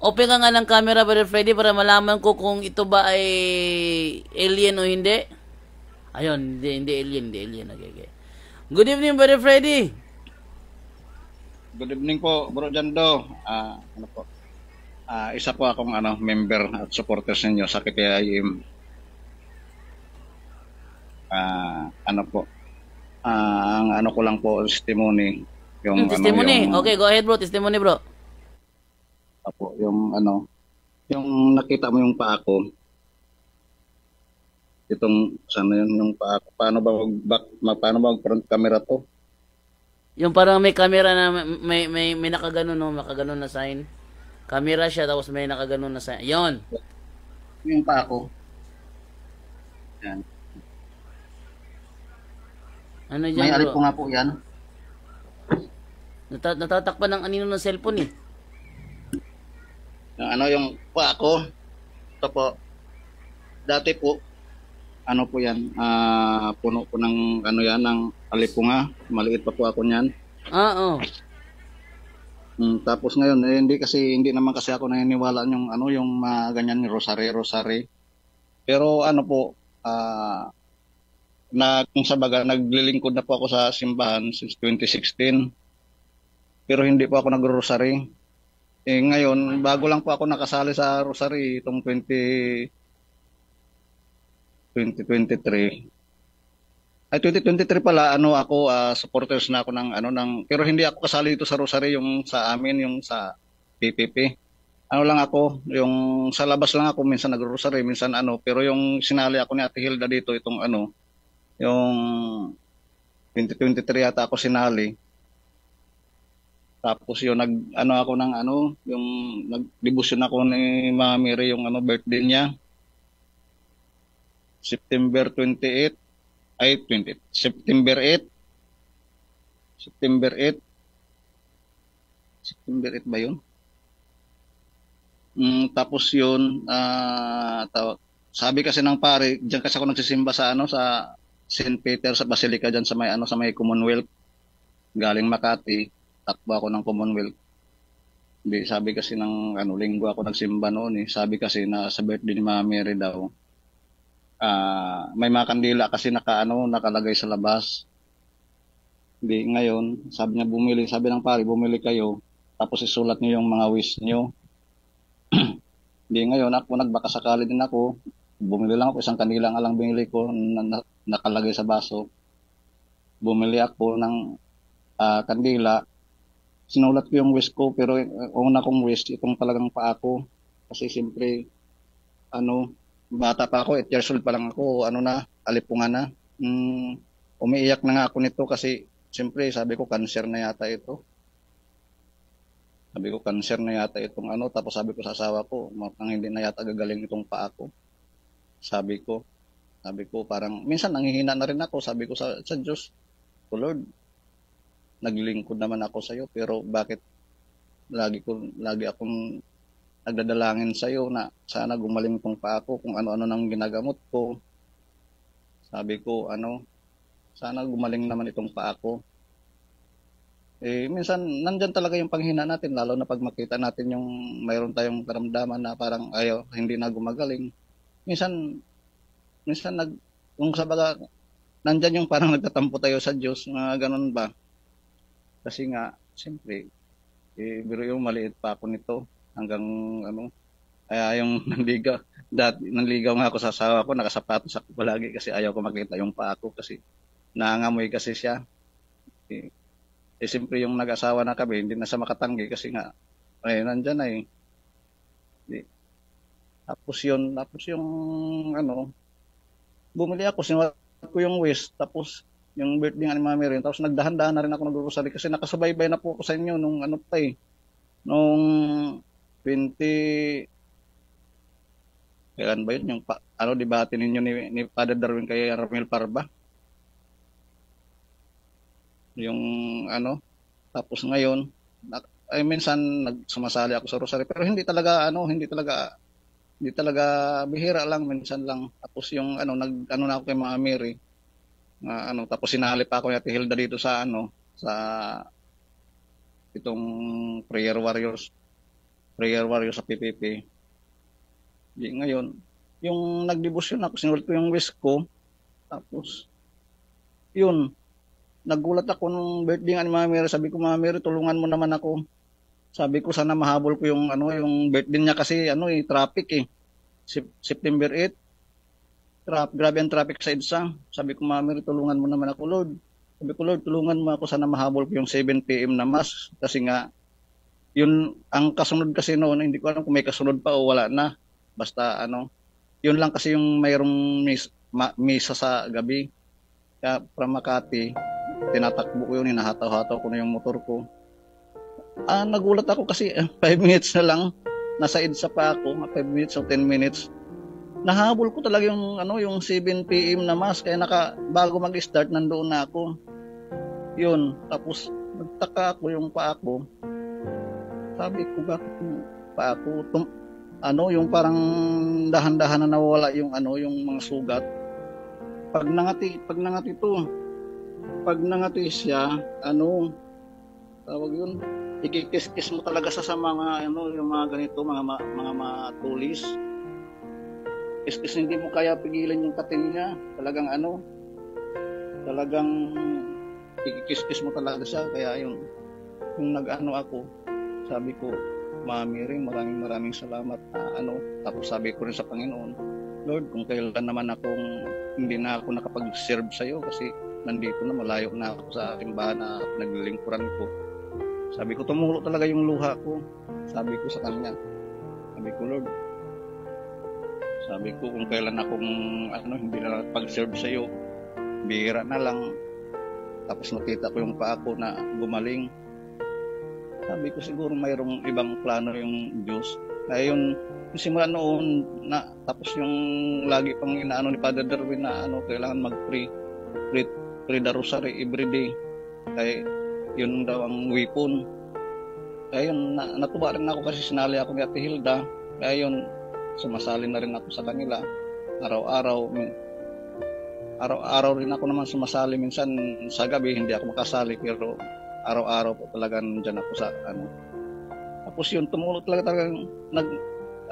Open ka nga ng camera, Brother Freddy, para malaman ko kung ito ba ay alien o hindi. Ayun, hindi alien, hindi alien. Okay, okay. Good evening, Brother Freddy. Good evening po, Bro Jando. Ano po? Isa po akong member at supporters ninyo sa KTIM. Ano po? Ang ano ko lang po testimony yung Testimony. Okay, go ahead, bro. Testimony, bro. yung nakita mo yung paa ko. Itong sana yun yung paa ko. Paano ba front camera to? Yung parang may camera na may nakaganon, no? Nakaganon na sign. Camera siya, tapos may nakaganon na sign. Yon. Yung paa ko. Yan. Ano May dyan, alip bro? ko nga po yan. Natatakpan ng anino ng cellphone, eh. Yung paa ko. Ito po. Dati po, ano po yan, puno po ng ng alipunga. Maliit pa po ako niyan. Oo. Tapos ngayon, hindi naman kasi ako naniniwala yung ganyan ni rosary. Pero ano po, kung sa baga, naglilingkod na po ako sa simbahan since 2016. Pero hindi po ako nagro-rosary. Ngayon, bago lang po ako nakasali sa rosary itong 2023. Ay 2023 pala ako supporters na ako pero hindi ako kasali dito sa Rosary yung sa amin yung sa PPP. Ano lang ako, yung sa labas lang ako minsan nagro-rosary, minsan pero yung sinali ako ni Ate Hilda dito itong yung 2023 yata ako sinali. Tapos yung ako yung nag-devotion ako ni Mama Mary yung birthday niya. September 28 ay 20 September 8 September 8 September 8 ba yun? Tapos yun sabi kasi ng pare diyan kasi ako nagsisimba sa sa St. Peter sa Basilica diyan sa may Commonwealth galing Makati takbo ako ng Commonwealth. Di, sabi kasi ng linggo ako nagsimba noon sabi kasi na sa birthday ni Mama Mary daw may mga kandila kasi nakalagay sa labas. Di ngayon, sabi ng pare, bumili kayo, tapos isulat niyo yung mga wish niyo. Di ngayon, ako nagbaka sakali din ako, bumili lang ako, isang kandila nga lang binili ko, nakalagay sa baso. Bumili ako ng kandila, sinulat ko yung wish ko, pero una kong wish, itong talagang paa ko. Kasi siyempre, bata pa ako, 8 years old pa lang ako, alipungan na. Umiiyak na nga ako nito kasi siyempre sabi ko cancer na yata ito. Sabi ko cancer na yata itong tapos sabi ko sa asawa ko, mukhang hindi na yata gagaling itong paa ko. Sabi ko parang minsan nanghihina na rin ako, sabi ko sa Diyos, oh Lord, naglilingkod naman ako sa iyo, pero bakit lagi akong nagdadalangin sa iyo na sana gumaling tong paa ko kung ano-ano nang ginagamot ko. Sabi ko, sana gumaling naman itong paa ko. Minsan, nandyan talaga yung panghina natin, lalo na pag makita natin yung mayroon tayong karamdaman na parang hindi na gumagaling. Minsan, kung sa baga, nandyan yung parang nagtatampo tayo sa Diyos, ganun ba? Kasi nga, siyempre, biro yung maliit pa ako nito. Hanggang kaya yung nanligaw nga ako sa asawa ko, nakasapatos ako palagi kasi ayaw ko makita yung paa ko kasi nangangamoy kasi siya. Siyempre yung nag-asawa na kami, hindi na siya makatanggi kasi nga, nandyan na eh. Tapos yung bumili ako, sinulat ko yung wish, tapos yung birthday nga ni Mama Mary, tapos nagdahan-dahan na rin ako nag-rosary kasi nakasubaybay na po ako sa inyo nung nung 20 kailan ba yun? Yung debate ninyo ni Father Darwin kay Ramil Parba. Yung tapos ngayon, minsan nagsumasali ako sa rosary pero hindi talaga bihira lang, minsan lang. Tapos yung na ako kay Mama Mary. Tapos sinali pa ako ni Ate Hilda dito sa sa itong prayer warriors. prayer warrior sa PPP. Di ngayon, yung nagdebosyon ako, sinulat ko yung wish ko, tapos, yun, nagulat ako nung birthday nga ni Mama Mary, sabi ko, Mama Mary, tulungan mo naman ako. Sabi ko, sana mahabol ko yung, yung birthday niya kasi, traffic eh. September 8, grabe ang traffic sa EDSA. Sabi ko, Mama Mary, tulungan mo naman ako, Lord. Sabi ko, Lord, tulungan mo ako, sana mahabol ko yung 7 p.m. na mass. Kasi nga, yun, ang kasunod kasi noon, hindi ko alam kung may kasunod pa o wala na. Basta, yun lang kasi yung mayroong misa sa gabi. Kaya, from Makati, tinatakbo ko yun, hinahataw-hataw ko na yung motor ko. Nagulat ako kasi 5 minutes na lang, nasa EDSA pa ako, 5 minutes o 10 minutes. Nahabol ko talaga yung 7 p.m. na mass, kaya bago mag-start, nandoon na ako. Yun, tapos nagtaka ako yung paa ko. Sabi ko, bakit yung paa ko? Yung parang dahan-dahan na nawala yung mga sugat. Pag nangati siya, tawag yun, ikikis-kis mo talaga sa mga, yung mga ganito, mga matulis. Kis-kis, hindi mo kaya pigilan yung kating niya. Talagang ikikis-kis mo talaga siya. Kaya yung ako, sabi ko, Mami rin, maraming salamat. Tapos sabi ko rin sa Panginoon, Lord, kung kailan naman hindi na ako nakapag-serve sa iyo kasi nandito na, malayo na ako sa simbahan na naglilingkuran ko. Sabi ko, tumulo talaga yung luha ko. Sabi ko sa kanya, sabi ko, Lord, sabi ko, kung kailan akong hindi na nakapag-serve sa iyo, bihira na lang. Tapos nakita ko yung paa ko na gumaling. Sabi ko, siguro mayroong ibang plano yung Diyos. Kaya yung simula noon, tapos yung lagi pang inaano ni Father Darwin na kailangan mag-pray the rosary everyday. Kaya yun daw ang weapon. Kaya yun, natuwa rin ako kasi sinali ako ni Ate Hilda. Kaya yun, sumasali na rin ako sa kanila. Araw-araw rin ako naman sumasali. Minsan sa gabi hindi ako makasali, pero araw-araw po talaga nandiyan ako sa Tapos yun, tumulo talaga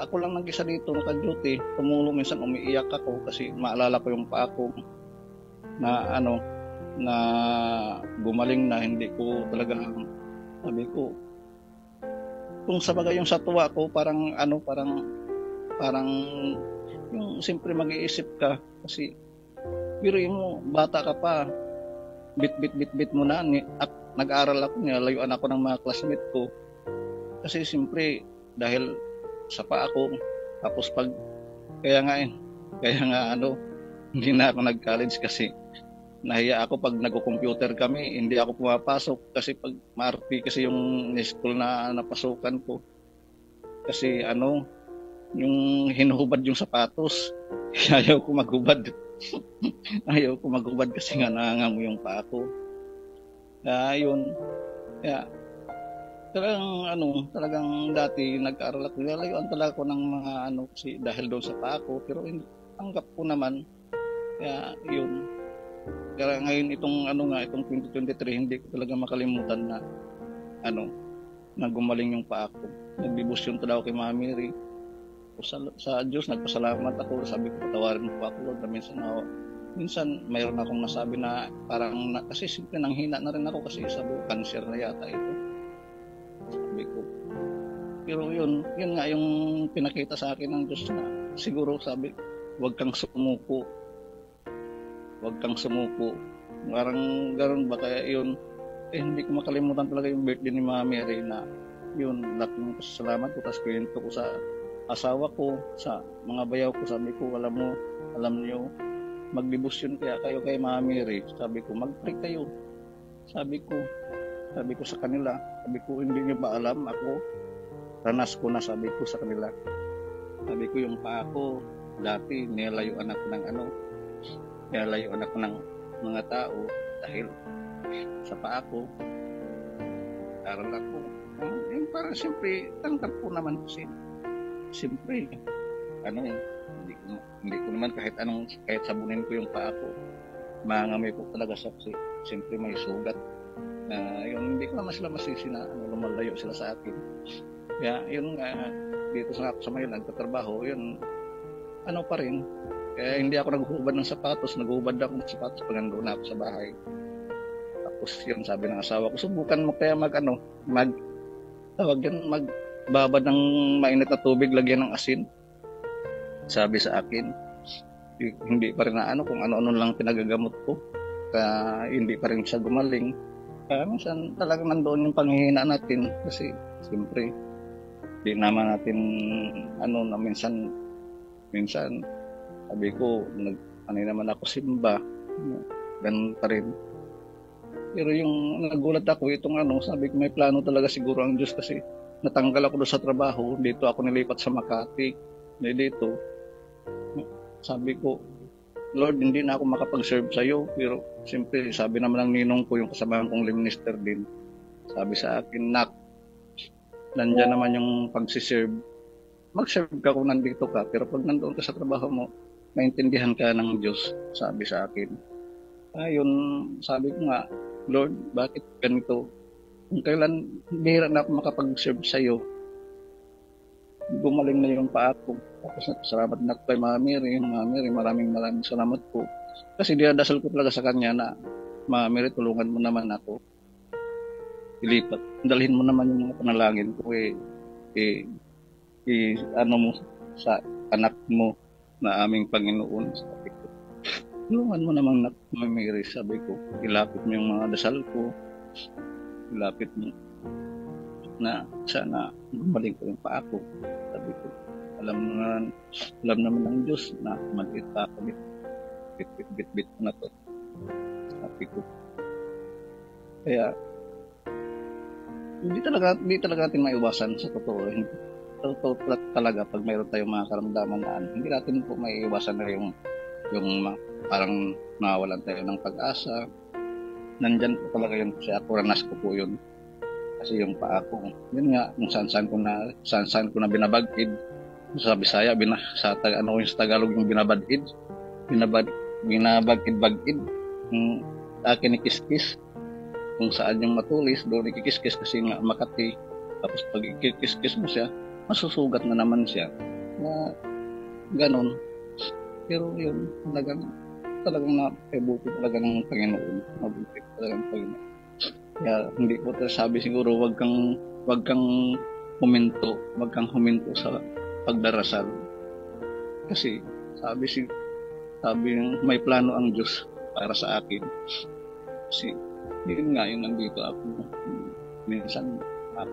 ako lang nag-isa dito, naka-duty. Tumulo, minsan umiiyak ako kasi maalala ko yung paa ko na na gumaling na, hindi ko talaga, sabi ko, kung sa bagay yung sa tuwa ko, parang yung siyempre mag-iisip ka kasi biruin mo, bata ka pa, bit mo na, nag-aaral ako, nilalayuan ako ng mga classmate ko kasi siyempre dahil sa paa ko. Tapos kaya nga hindi na ako nag-college kasi nahiya ako pag nag-computer kami, hindi ako pumapasok kasi pag ma-RP kasi yung school na napasukan ko kasi yung hinuhubad yung sapatos. Ayaw ko maghubad. Ayaw ko maghubad kasi nga nangangamo yung paa ko. Yun. Kaya, talagang dati nag-aaral ako. Nilalayuan talaga ako ng mga kasi dahil doon sa paa ko. Pero tanggap ko naman. Kaya, yun. Kaya ngayon itong 2023, hindi ko talaga makalimutan na, na gumaling yung paa ko. Nagdebosyon talaga kay Mama Mary. Sa Diyos, nagpasalamat ako. Sabi ko, patawarin mo po ako, Lord, na minsan mayroon akong nasabi na parang kasi simple nang hina na rin ako kasi sabi ko cancer na yata ito, sabi ko. Pero yun nga yung pinakita sa akin ng Diyos na siguro sabi, huwag kang sumuko, parang ganoon ba. Kaya yun, hindi ko makalimutan talaga yung birthday ni Mama Mary na yun, laking pasalamat ko. Tapos kwento ko sa asawa ko, sa mga bayaw ko, sabi ko, alam niyo, magdebosyon kaya kayo kay Mama Mary. Sabi ko, mag-pray kayo. Sabi ko sa kanila, sabi ko, hindi niyo ba alam, ako, ranas ko na, sabi ko sa kanila. Sabi ko, yung paa ko, dati, nilayuan ako ng mga tao dahil sa paa ko. Aral ako. Yung parang siyempre, tanggap ko naman kasi, siyempre, hindi ko naman kahit sabunin ko yung paa ko, mangamay ko talaga siya kasi siyempre may sugat. Yun, hindi ko naman sila masisi na lumalayo sila sa akin. Kaya yun nga, dito sa Maynila, nagtatrabaho, yun, ano pa rin. Kaya hindi ako naghuhubad ng sapatos, naghuhubad ako ng sapatos pag nandun ako sa bahay. Tapos yun, sabi ng asawa ko, subukan mo kaya magbabad ng mainit na tubig, lagyan ng asin. Sabi sa akin, hindi pa rin na kung ano-ano lang pinagagamot ko. Kaya hindi pa rin siya gumaling. Kaya minsan talagang nandoon yung panghihina natin kasi siyempre di naman natin na minsan sabi ko naman ako simba, ganun pa rin. Pero yung nagulat ako itong sabi ko may plano talaga siguro ang Diyos kasi natanggal ako doon sa trabaho, dito ako nilipat sa Makati. Dito sabi ko, Lord, hindi na ako makapag-serve sa iyo, pero siyempre sabi naman ng ninong ko, yung kasamahan kong minister din, sabi sa akin, nak, nandyan naman yung pagsiserve, mag-serve ka kung nandito ka, pero pag nandoon ka sa trabaho mo, maintindihan ka ng Diyos, sabi sa akin. Ayun, sabi ko nga, Lord, bakit ganito? Kung kailan bihira na ako makapag-serve sa iyo, gumaling na yung paa ko. Tapos salamat na kay Mami Mary, maraming salamat po. Kasi dinadasal ko talaga sa kanya na, Mami Mary, tulungan mo naman ako. Ilipat. Dalhin mo naman yung mga panalangin ko mo sa anak mo na aming Panginoon. Sabi ko, tulungan mo naman na Mami Mary, sabi ko. Ilapit mo yung mga dasal ko. Ilapit mo na sana gumaling ko yung paa ko. Sabi ko, alam naman ng Diyos na maliit pa ako, bit ko na to. Sabi ko. Kaya, hindi talaga natin maiwasan sa totoo. Totoo talaga pag mayroon tayong mga karamdaman na hindi natin po maiiwasan na yung parang nawawalan tayo ng pag-asa. Nandyan po talaga yun kasi ako ranas ko po yun. Kasi yung paa ko, yun nga, kung saan ko na binabagid. Sa Bisaya, sa Tagalog yung binabagid. Binabagid-bagid. Yung akin ikis-kis. Kung saan yung matulis, doon ikikis-kis kasi nga Makati. Tapos pag ikikis-kis mo siya, masusugat na naman siya. Na ganon. Pero yun, talagang napabuti talaga ng Panginoon. Mabuti talaga ng Panginoon. Kaya hindi ko sabi siguro wag kang huminto sa pagdarasal. Kasi sabi may plano ang Diyos para sa akin. Kasi yun nga yung nandito ako. Minsan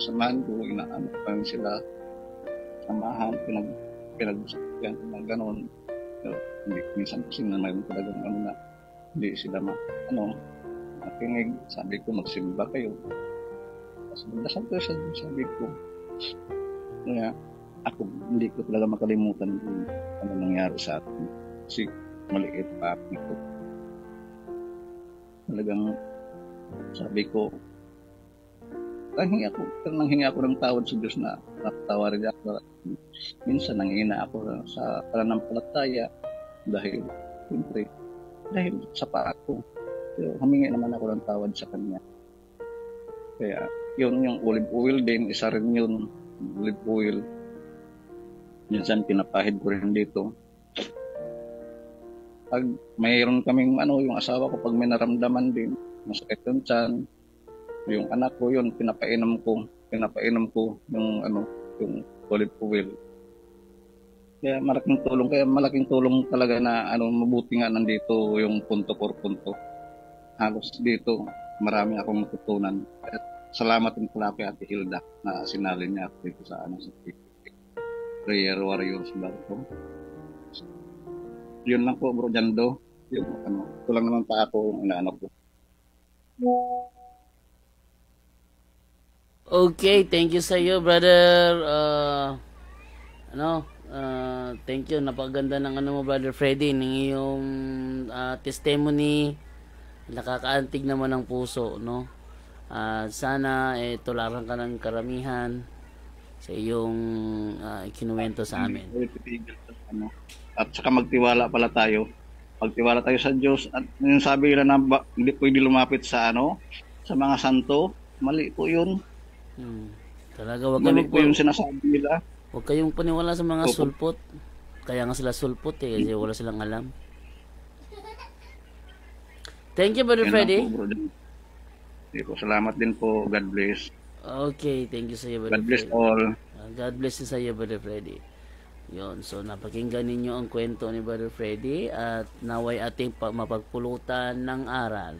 samahan ko, inaano pa sila, samahan, pinag-usapan na gano'n. Pero minsan kasi na mayroon talagang na hindi sila nakinig, sabi ko magsimba kayo. Tapos magdasal ko siya, sabi ko. Kaya ako hindi ko talaga makalimutan kung ano nangyari sa atin. Kasi maliit pa ako. Talagang sabi ko, nanghingi ako ng tawad sa Diyos na napatawarin ako. Minsan nanghina ako sa pananampalataya dahil sa paa ko. Pero humingi naman ako ng tawad sa kanya. Kaya yun yung olive oil din, isa rin yun, olive oil. Minsan pinapahid ko rin dito. Pag mayroon kaming yung asawa ko, pag may naramdaman din, masakit yung tiyan, yung anak ko yun, pinapainom ko yung olive oil. Kaya malaking tulong talaga na mabuti nga nandito yung punto por punto. Halos dito, marami akong natutunan. At salamat din pala kay Ate Hilda na sinalin niya ako dito sa Prayer Warriors Barco. Yun lang po, Bro Jando. Ito lang naman pa ako inaano ko. Okay, thank you sa iyo, brother. Thank you. Napakaganda ng mo, Brother Freddy, ng iyong testimony. Nakakaantig naman ng puso, no? Sana tularan ka ng karamihan sa iyong ikinuwento sa amin. At saka magtiwala pala tayo. Pagtiwala tayo sa Diyos. At yung sabi nila na hindi pwede lumapit sa sa mga santo, mali po yun. Talaga, wag Mali kayong, po yung sinasabi nila. wag kayong paniwala sa mga Opo. sulpot. Kaya nga sila sulpot eh, kasi wala silang alam. Thank you, Brother Yan lang po, Freddy. bro. Sige po, salamat din po. God bless. Okay, thank you sa iyo, Brother God bless Freddy. all. God bless you sa iyo, Brother Freddy. Yon, so napakinggan ninyo ang kwento ni Brother Freddy at naway ating mapagpulutan ng aral.